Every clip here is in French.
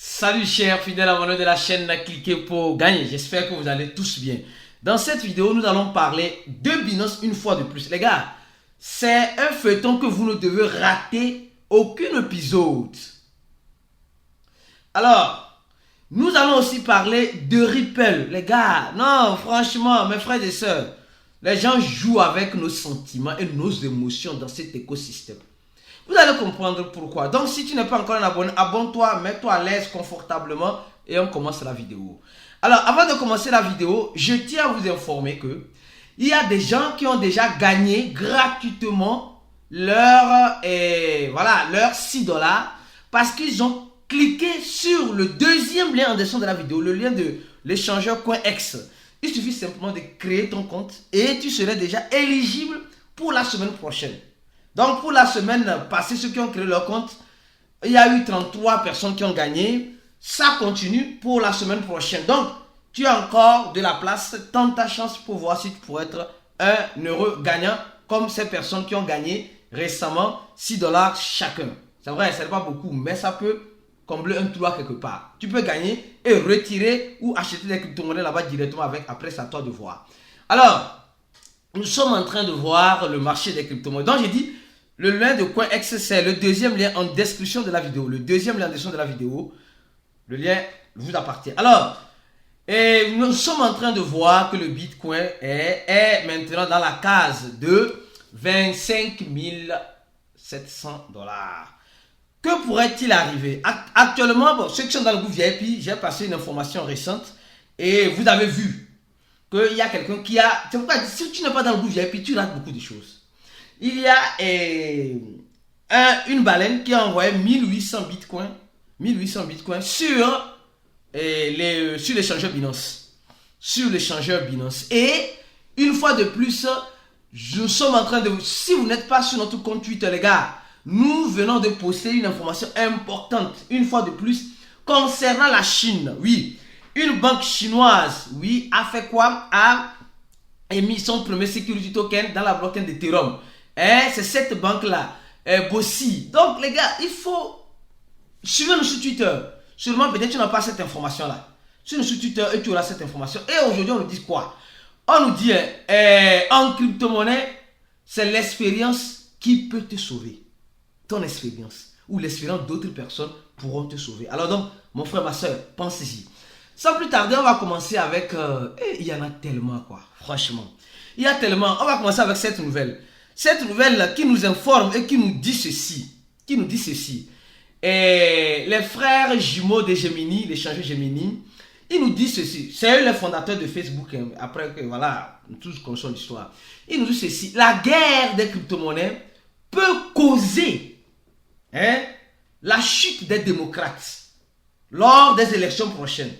Salut chers fidèles abonnés de la chaîne, cliquez pour gagner. J'espère que vous allez tous bien. Dans cette vidéo, nous allons parler de Binance une fois de plus. Les gars, c'est un feuilleton que vous ne devez rater aucun épisode. Alors, nous allons aussi parler de Ripple. Les gars, non, franchement, mes frères et sœurs, les gens jouent avec nos sentiments et nos émotions dans cet écosystème. Vous allez comprendre pourquoi. Donc, si tu n'es pas encore un abonné, abonne-toi, mets-toi à l'aise confortablement et on commence la vidéo. Alors, avant de commencer la vidéo, je tiens à vous informer que il y a des gens qui ont déjà gagné gratuitement leur 6 $ parce qu'ils ont cliqué sur le deuxième lien en dessin de la vidéo, le lien de l'échangeur CoinEx. Il suffit simplement de créer ton compte et tu serais déjà éligible pour la semaine prochaine. Donc, pour la semaine passée, ceux qui ont créé leur compte, il y a eu 33 personnes qui ont gagné. Ça continue pour la semaine prochaine. Donc, tu as encore de la place. Tente ta chance pour voir si tu pourrais être un heureux gagnant comme ces personnes qui ont gagné récemment 6 $ chacun. C'est vrai, ce n'est pas beaucoup, mais ça peut combler un trou quelque part. Tu peux gagner et retirer ou acheter des crypto-monnaies là-bas directement avec. Après, c'est à toi de voir. Alors, nous sommes en train de voir le marché des crypto-monnaies. Donc, j'ai dit, le lien de CoinEx, c'est le deuxième lien en description de la vidéo. Le deuxième lien en description de la vidéo. Le lien vous appartient. Alors, nous sommes en train de voir que le Bitcoin est maintenant dans la case de 25 700 $. Que pourrait-il arriver? Actuellement, bon, ceux qui sont dans le groupe VIP, j'ai passé une information récente et vous avez vu qu'il y a quelqu'un qui a... C'est pourquoi si tu n'es pas dans le groupe VIP, tu rates beaucoup de choses. Il y a une baleine qui a envoyé 1800 bitcoins sur l'échangeur Binance. Et une fois de plus, nous sommes en train de... Si vous n'êtes pas sur notre compte Twitter, les gars, nous venons de poster une information importante, une fois de plus, concernant la Chine. Oui, une banque chinoise, oui, a fait quoi? A émis son premier security token dans la blockchain d'Ethereum. C'est cette banque-là, Bossy. Donc, les gars, il faut suivre nous sur Twitter. Seulement, peut-être tu n'as pas cette information-là. Suis-nous sur Twitter et tu auras cette information. Et aujourd'hui, on nous dit quoi? On nous dit, en crypto-monnaie, c'est l'expérience qui peut te sauver. Ton expérience. Ou l'expérience d'autres personnes pourront te sauver. Alors donc, mon frère, ma soeur, pensez-y. Sans plus tarder, on va commencer avec... il y en a tellement, quoi. Franchement. Il y a tellement... On va commencer avec cette nouvelle. Cette nouvelle qui nous informe et qui nous dit ceci. Et les frères jumeaux de Gemini, l'échangeur Gemini, ils nous disent ceci. C'est eux les fondateurs de Facebook. Après que, voilà, nous tous connaissons l'histoire. Ils nous disent ceci. La guerre des crypto-monnaies peut causer la chute des démocrates lors des élections prochaines.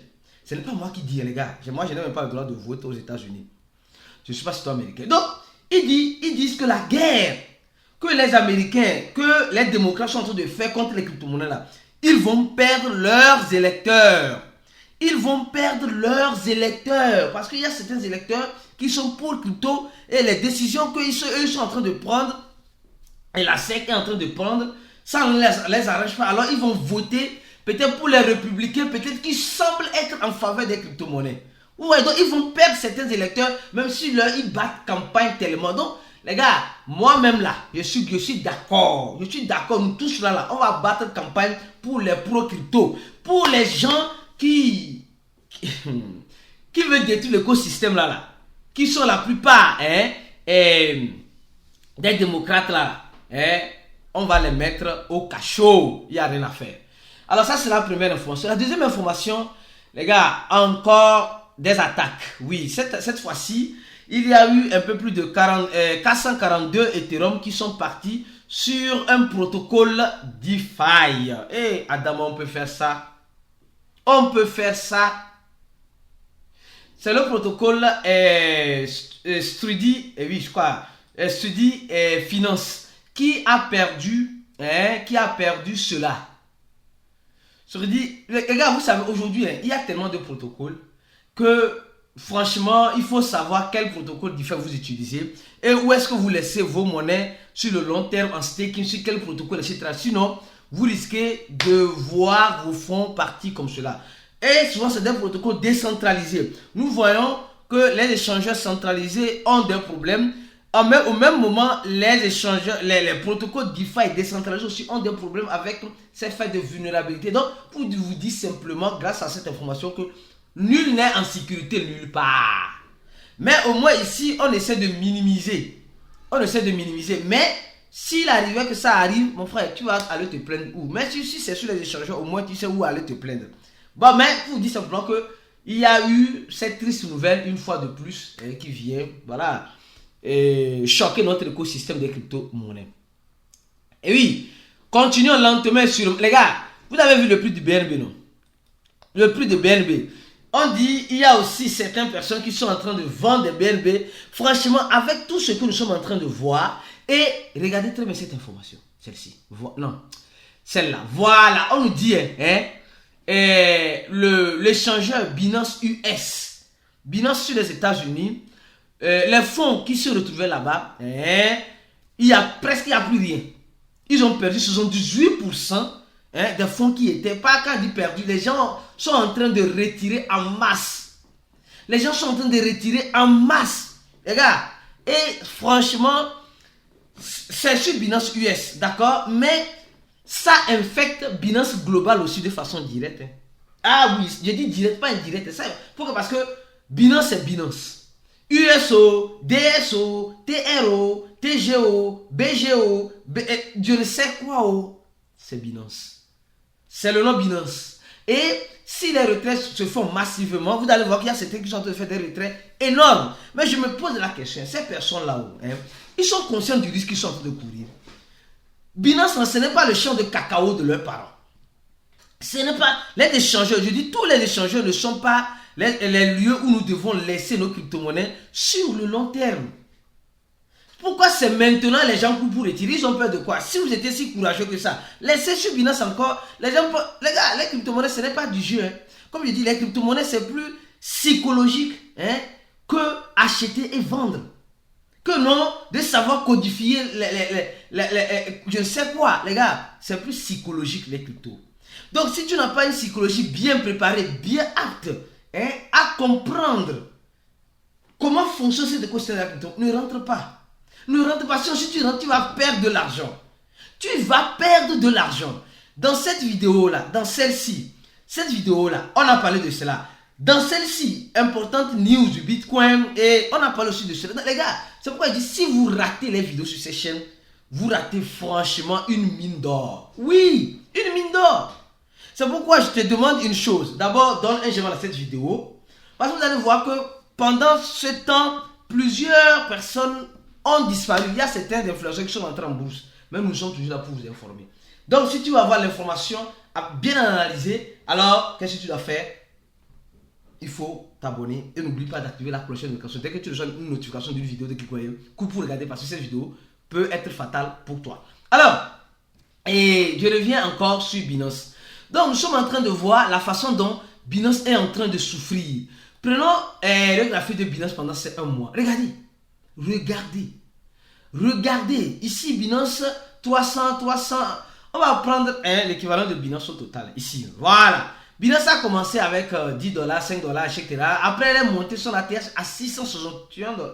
Ce n'est pas moi qui dis, les gars. Moi, je n'ai même pas le droit de voter aux États-Unis. Je ne suis pas citoyen américain. Donc, ils disent que la guerre que les Américains, que les démocrates sont en train de faire contre les crypto-monnaies là, ils vont perdre leurs électeurs. Parce qu'il y a certains électeurs qui sont pour le crypto et les décisions qu'eux sont en train de prendre et la SEC est en train de prendre, ça ne les arrange pas. Alors ils vont voter peut-être pour les républicains, peut-être qui semblent être en faveur des crypto-monnaies. Ouais, donc ils vont perdre certains électeurs, même si ils battent campagne tellement. Donc, les gars, moi-même là, je suis d'accord. Nous tous là, on va battre campagne pour les pro-crypto. Pour les gens qui veulent détruire l'écosystème là. Qui sont la plupart des démocrates là. On va les mettre au cachot. Il n'y a rien à faire. Alors ça, c'est la première information. La deuxième information, les gars, encore... des attaques. Oui, cette fois-ci, il y a eu un peu plus de 442 Ethereum qui sont partis sur un protocole DeFi. Et Adam, on peut faire ça. C'est le protocole Strudy, oui, je crois, Strudy Finance qui a perdu cela. Strudy, les gars, vous savez, aujourd'hui, il y a tellement de protocoles que franchement, il faut savoir quel protocole DeFi vous utilisez et où est-ce que vous laissez vos monnaies sur le long terme en staking, sur quel protocole, etc. Sinon, vous risquez de voir vos fonds partir comme cela. Et souvent, c'est des protocoles décentralisés. Nous voyons que les échangeurs centralisés ont des problèmes. Au même moment, les échangeurs, les protocoles DeFi décentralisés aussi ont des problèmes avec ces faits de vulnérabilité. Donc, pour vous dire simplement, grâce à cette information, que nul n'est en sécurité nulle part. Mais au moins ici, on essaie de minimiser. On essaie de minimiser. Mais s'il arrivait que ça arrive, mon frère, tu vas aller te plaindre où? Mais si c'est sur les échangeurs, au moins tu sais où aller te plaindre. Bon, mais pour vous dire simplement que il y a eu cette triste nouvelle, une fois de plus, qui vient, voilà, choquer notre écosystème des crypto-monnaies. Et oui, continuons lentement sur... Les gars, vous avez vu le prix du BNB, non? Le prix de BNB. On dit, il y a aussi certaines personnes qui sont en train de vendre des BNB. Franchement, avec tout ce que nous sommes en train de voir, et regardez très bien cette information, celle-ci. Non, celle-là. Voilà, on nous dit, l'échangeur Binance US, Binance sur les États-Unis, les fonds qui se retrouvaient là-bas, il y a plus rien. Ils ont perdu 78% des fonds qui étaient, pas quand ils perdu, les gens sont en train de retirer en masse. Les gens sont en train de retirer en masse. Les gars, et franchement, c'est sur Binance US, d'accord, mais ça infecte Binance Global aussi de façon directe. Ah oui, je dis direct, pas indirect. Pourquoi? Parce que Binance, c'est Binance. USO, DSO, TRO, TGO, BGO, je ne sais quoi, c'est Binance. C'est le nom Binance. Et si les retraits se font massivement, vous allez voir qu'il y a certains qui sont en train de faire des retraits énormes. Mais je me pose la question, ces personnes-là, ils sont conscients du risque qu'ils sont en train de courir. Binance, ce n'est pas le champ de cacao de leurs parents. Ce n'est pas les échangeurs. Je dis tous les échangeurs ne sont pas les lieux où nous devons laisser nos crypto-monnaies sur le long terme. Pourquoi c'est maintenant les gens courent pour retirer? Ils ont peur de quoi? Si vous étiez si courageux que ça, laissez sur Binance encore. Les gars, les crypto-monnaies, ce n'est pas du jeu. Comme je dis, les crypto-monnaies, c'est plus psychologique que acheter et vendre. Que non, de savoir codifier je ne sais quoi, les gars, c'est plus psychologique les cryptos. Donc si tu n'as pas une psychologie bien préparée, bien apte à comprendre comment fonctionne cette écosystème de la crypto, ne rentre pas. Ne rentre pas, si tu rentres, tu vas perdre de l'argent. Tu vas perdre de l'argent. Dans cette vidéo-là, dans celle-ci, cette vidéo-là, on a parlé de cela. Dans celle-ci, importante news du Bitcoin, et on a parlé aussi de cela. Les gars, c'est pourquoi je dis, si vous ratez les vidéos sur ces chaînes, vous ratez franchement une mine d'or. Oui, une mine d'or. C'est pourquoi je te demande une chose. D'abord, donne un j'aime à cette vidéo. Parce que vous allez voir que pendant ce temps, plusieurs personnes ont disparu. Il y a certains influenceurs qui sont entrés en bourse. Mais nous sommes toujours là pour vous informer. Donc, si tu veux avoir l'information bien analysée, alors, qu'est-ce que tu dois faire? Il faut t'abonner et n'oublie pas d'activer la cloche de notification. Dès que tu reçois une notification d'une vidéo de Kikoye, coupe pour regarder parce que cette vidéo peut être fatale pour toi. Alors, et je reviens encore sur Binance. Donc, nous sommes en train de voir la façon dont Binance est en train de souffrir. Prenons le graphique de Binance pendant ces 1 mois. Regardez. Regardez. Ici, Binance, 300. On va prendre l'équivalent de Binance au total. Ici, voilà. Binance a commencé avec $10, $5, etc. Après, elle est montée son ATH à $661.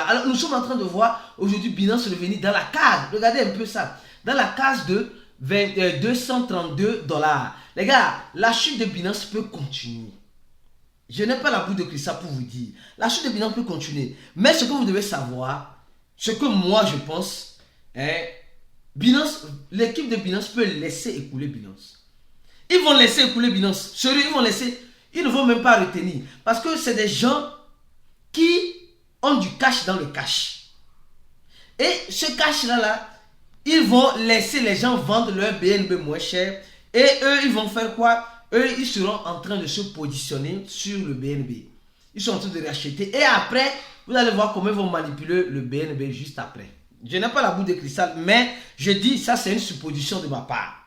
Alors, nous sommes en train de voir aujourd'hui Binance revenir dans la case. Regardez un peu ça. Dans la case de $232. Les gars, la chute de Binance peut continuer. Je n'ai pas la boule de cristal pour vous dire. La chute de Binance peut continuer. Mais ce que vous devez savoir, ce que moi je pense, Binance, l'équipe de Binance peut laisser écouler Binance. Ils vont laisser écouler Binance. Sérieux, ils ne vont même pas retenir. Parce que c'est des gens qui ont du cash dans le cash. Et ce cash-là, ils vont laisser les gens vendre leur BNB moins cher. Et eux, ils vont faire quoi? Eux, ils seront en train de se positionner sur le BNB. Ils sont en train de racheter. Et après, vous allez voir comment ils vont manipuler le BNB juste après. Je n'ai pas la boule de cristal, mais je dis, ça c'est une supposition de ma part.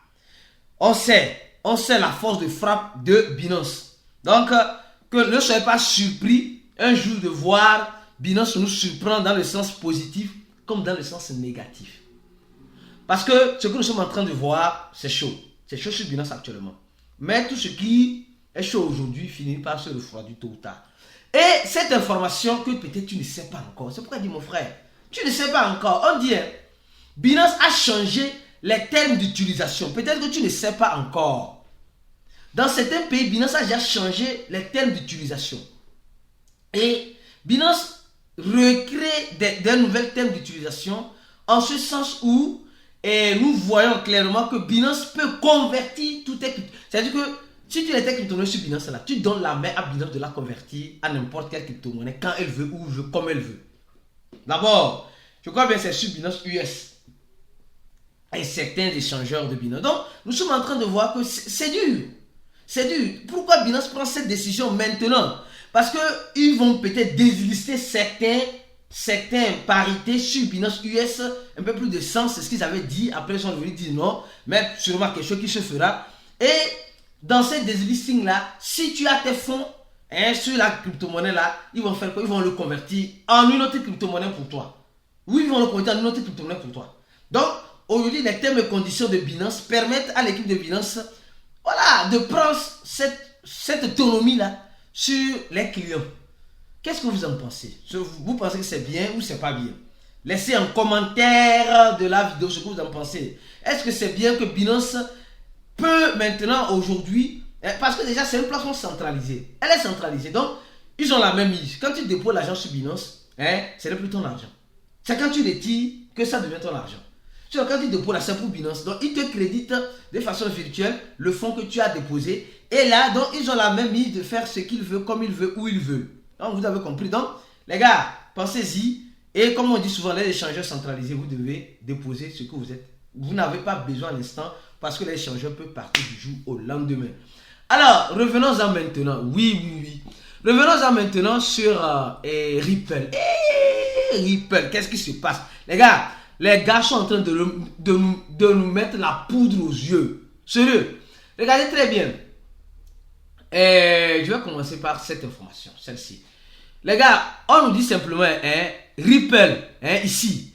On sait la force de frappe de Binance. Donc, que ne soyez pas surpris un jour de voir Binance nous surprendre dans le sens positif comme dans le sens négatif. Parce que ce que nous sommes en train de voir, c'est chaud. C'est chaud sur Binance actuellement. Mais tout ce qui est chaud aujourd'hui finit par se refroidir tôt ou tard. Et cette information que peut-être tu ne sais pas encore, c'est pourquoi je dis mon frère, tu ne sais pas encore. On dit, Binance a changé les termes d'utilisation. Peut-être que tu ne sais pas encore. Dans certains pays, Binance a déjà changé les termes d'utilisation. Et Binance recrée des nouvelles termes d'utilisation en ce sens où nous voyons clairement que Binance peut convertir tout tes crypto. C'est-à-dire que si tu étais crypto-monnaie sur Binance, là, tu donnes la main à Binance de la convertir à n'importe quelle crypto-monnaie quand elle veut, où elle veut, comme elle veut. D'abord, je crois bien que c'est sur Binance US et certains échangeurs de Binance. Donc, nous sommes en train de voir que c'est dur. C'est dur. Pourquoi Binance prend cette décision maintenant? Parce qu'ils vont peut-être déslister certains parités sur Binance US, un peu plus de 100, c'est ce qu'ils avaient dit. Après, ils sont venus dire non, mais sûrement quelque chose qui se fera. Et dans ces déslisting là, si tu as tes fonds sur la crypto-monnaie là, ils vont faire quoi? Ils vont le convertir en une autre crypto-monnaie pour toi. Oui, ils vont le convertir en une autre crypto-monnaie pour toi. Donc, aujourd'hui, les termes et conditions de Binance permettent à l'équipe de Binance, voilà, de prendre cette autonomie là sur les clients. Qu'est-ce que vous en pensez? Vous pensez que c'est bien ou c'est pas bien? Laissez en commentaire de la vidéo ce que vous en pensez. Est-ce que c'est bien que Binance peut maintenant aujourd'hui, parce que déjà c'est une plateforme centralisée. Elle est centralisée, donc ils ont la même mise. Quand tu déposes l'argent sur Binance, ce n'est plus ton argent. C'est quand tu retires que ça devient ton argent. Donc quand tu déposes là, c'est pour Binance. Donc ils te créditent de façon virtuelle le fonds que tu as déposé. Et là, donc ils ont la même mise de faire ce qu'ils veulent, comme ils veulent, où ils veulent. Donc vous avez compris. Donc les gars, pensez-y. Et comme on dit souvent, les échangeurs centralisés, vous devez déposer ce que vous êtes. Vous n'avez pas besoin à l'instant parce que l'échangeur peut partir du jour au lendemain. Alors, revenons-en maintenant. Oui. Revenons-en maintenant sur Ripple. Ripple, qu'est-ce qui se passe? Les gars sont en train de nous mettre la poudre aux yeux. Sérieux. Regardez très bien. Je vais commencer par cette information, celle-ci. Les gars, on nous dit simplement, Ripple, ici.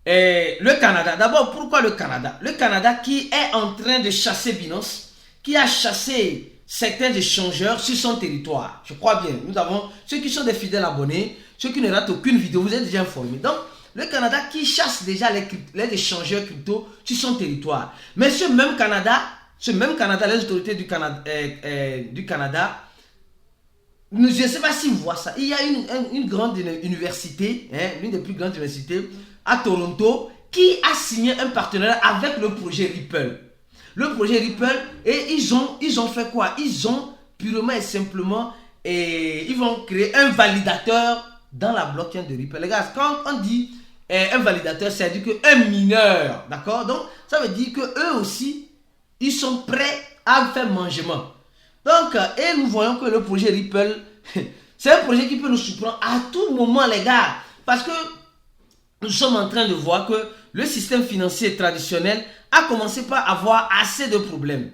Le Canada. D'abord, pourquoi le Canada? Le Canada qui est en train de chasser Binance, qui a chassé certains échangeurs sur son territoire. Je crois bien. Nous avons ceux qui sont des fidèles abonnés, ceux qui ne ratent aucune vidéo, vous êtes déjà informés. Donc, le Canada qui chasse déjà les échangeurs crypto sur son territoire. Mais ce même Canada, les autorités du Canada, je ne sais pas si vous voyez ça. Il y a une grande université, l'une des plus grandes universités à Toronto, qui a signé un partenariat avec le projet Ripple. Le projet Ripple, et ils ont fait quoi? Ils ont purement et simplement, ils vont créer un validateur dans la blockchain de Ripple. Les gars, quand on dit un validateur, c'est-à-dire qu'un mineur, d'accord? Donc, ça veut dire qu'eux aussi, ils sont prêts à faire mangement. Donc, et nous voyons que le projet Ripple, c'est un projet qui peut nous surprendre à tout moment, les gars. Parce que nous sommes en train de voir que le système financier traditionnel a commencé par avoir assez de problèmes.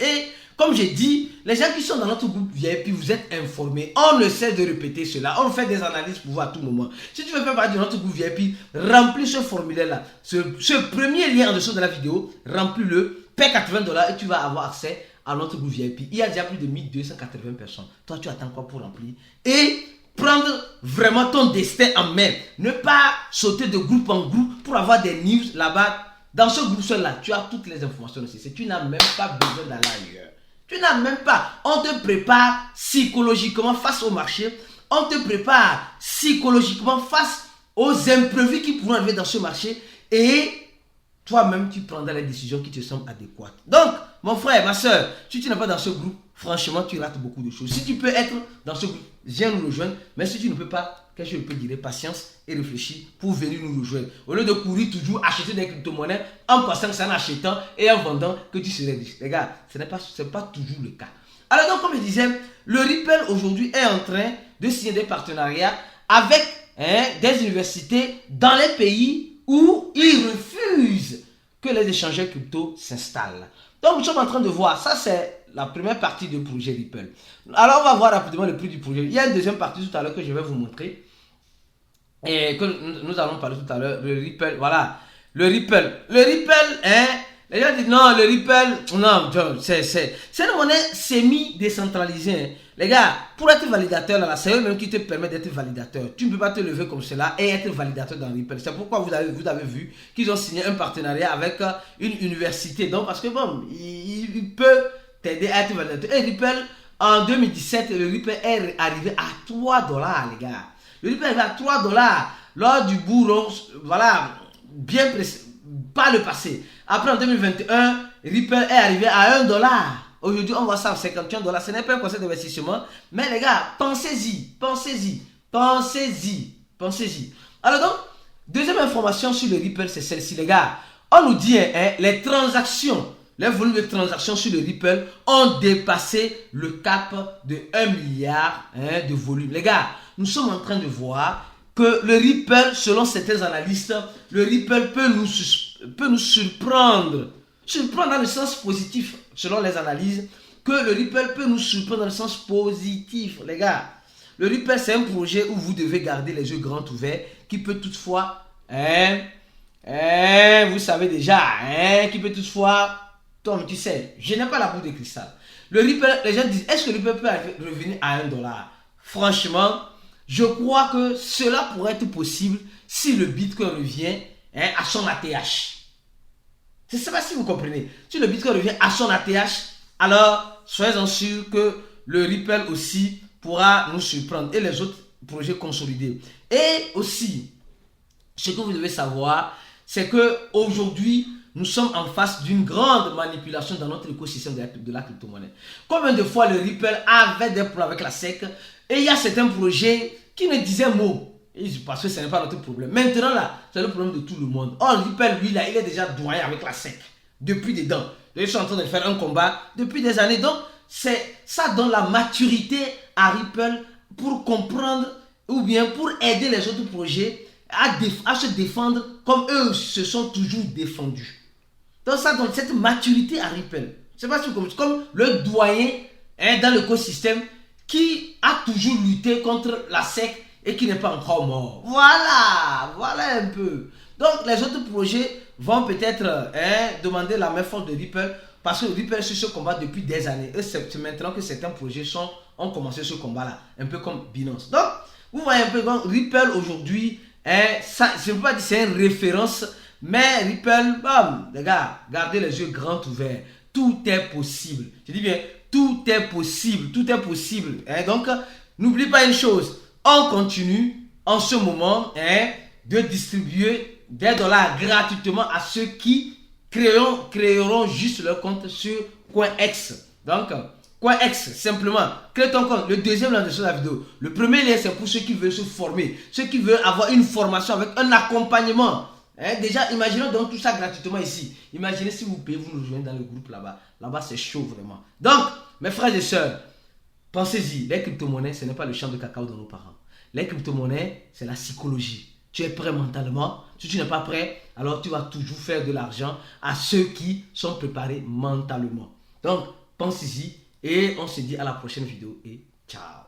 Et comme j'ai dit, les gens qui sont dans notre groupe VIP, vous êtes informés. On ne cesse de répéter cela. On fait des analyses pour vous à tout moment. Si tu veux faire partie de notre groupe VIP, remplis ce formulaire-là. Ce premier lien en dessous de la vidéo, remplis-le, paie $80 et tu vas avoir accès à notre groupe VIP. Il y a déjà plus de 1280 personnes. Toi, tu attends quoi pour remplir? Et prendre vraiment ton destin en main. Ne pas sauter de groupe en groupe pour avoir des news là-bas. Dans ce groupe seul-là, tu as toutes les informations nécessaires. Tu n'as même pas besoin d'aller ailleurs. Tu n'as même pas. On te prépare psychologiquement face au marché. On te prépare psychologiquement face aux imprévus qui pourront arriver dans ce marché. Et toi-même, tu prendras les décisions qui te semblent adéquates. Donc, mon frère, ma soeur, si tu n'es pas dans ce groupe, franchement, tu rates beaucoup de choses. Si tu peux être dans ce groupe, viens nous rejoindre. Mais si tu ne peux pas, qu'est-ce que je peux dire? Patience et réfléchir pour venir nous rejoindre. Au lieu de courir toujours, acheter des crypto-monnaies en pensant que c'est en achetant et en vendant que tu serais riche. Les gars, ce n'est pas toujours le cas. Alors donc, comme je disais, le Ripple aujourd'hui est en train de signer des partenariats avec des universités dans les pays où ils refusent que les échangeurs crypto s'installent. Donc, nous sommes en train de voir, ça c'est la première partie du projet Ripple. Alors, on va voir rapidement le prix du projet. Il y a une deuxième partie tout à l'heure que je vais vous montrer et que nous allons parler tout à l'heure. Le Ripple, voilà. Le Ripple. Le Ripple, hein, les gens disent non, le Ripple, non, c'est une monnaie semi-décentralisée. Hein. Les gars, pour être validateur, là, c'est eux même qui te permettent d'être validateur. Tu ne peux pas te lever comme cela et être validateur dans Ripple. C'est pourquoi vous avez vu qu'ils ont signé un partenariat avec une université. Donc, parce que bon, il peut t'aider à être validateur. Et Ripple, en 2017, le Ripple est arrivé à 3 dollars, les gars. Le Ripple est arrivé à 3 dollars lors du bourron, voilà, bien précis, pas le passé. Après, en 2021, Ripple est arrivé à 1 dollar. Aujourd'hui, on voit ça à 51 dollars. Ce n'est pas un conseil d'investissement. Mais les gars, pensez-y. Alors donc, deuxième information sur le Ripple, c'est celle-ci, les gars. On nous dit, hein, les transactions, les volumes de transactions sur le Ripple ont dépassé le cap de 1 milliard de volume. Les gars, nous sommes en train de voir que le Ripple, selon certains analystes, le Ripple peut nous surprendre. Surprendre dans le sens positif, selon les analyses, que le Ripple peut nous surprendre dans le sens positif. Les gars, le Ripple, c'est un projet où vous devez garder les yeux grands ouverts, qui peut toutefois, vous savez déjà, qui peut toutefois, Tom, tu sais, je n'ai pas la boule de cristal. Le Ripple, les gens disent, est-ce que le Ripple peut revenir à 1 dollar? Franchement, je crois que cela pourrait être possible si le Bitcoin revient à son ATH. Je ne sais pas si vous comprenez. Si le Bitcoin revient à son ATH, alors soyez-en sûrs que le Ripple aussi pourra nous surprendre et les autres projets consolidés. Et aussi, ce que vous devez savoir, c'est qu'aujourd'hui, nous sommes en face d'une grande manipulation dans notre écosystème de la crypto-monnaie. Combien de fois le Ripple avait des problèmes avec la SEC et il y a certains projets qui ne disaient mot. Parce que ce n'est pas notre problème. Maintenant, là, c'est le problème de tout le monde. Or, Ripple, lui, là, il est déjà doyen avec la SEC. Depuis dedans. Ils sont en train de faire un combat depuis des années. Donc, ça donne la maturité à Ripple pour comprendre ou bien pour aider les autres projets à se défendre comme eux se sont toujours défendus. Donc, ça donne cette maturité à Ripple. Je ne sais pas si vous comprenez. Comme le doyen dans l'écosystème qui a toujours lutté contre la SEC et qui n'est pas encore mort. Voilà un peu. Donc, les autres projets vont peut-être demander la même force de Ripple parce que Ripple sur ce combat depuis des années. Et c'est maintenant que certains projets ont commencé ce combat-là, un peu comme Binance. Donc, vous voyez un peu comme Ripple aujourd'hui, je ne peux pas dire que c'est une référence, mais Ripple, bam, les gars, gardez les yeux grands ouverts. Tout est possible. Je dis bien, tout est possible. Donc, n'oublie pas une chose. On continue en ce moment de distribuer des dollars gratuitement à ceux qui créeront juste leur compte sur CoinEx. Donc, CoinEx, simplement, crée ton compte. Le deuxième lien de la vidéo. Le premier lien, c'est pour ceux qui veulent se former, ceux qui veulent avoir une formation avec un accompagnement. Déjà, imaginons donc tout ça gratuitement ici. Imaginez si vous payez, vous nous rejoignez dans le groupe là-bas. Là-bas, c'est chaud vraiment. Donc, mes frères et sœurs, pensez-y, les crypto-monnaies, ce n'est pas le champ de cacao de nos parents. Les crypto-monnaies, c'est la psychologie. Tu es prêt mentalement. Si tu n'es pas prêt, alors tu vas toujours faire de l'argent à ceux qui sont préparés mentalement. Donc, pensez-y et on se dit à la prochaine vidéo et ciao.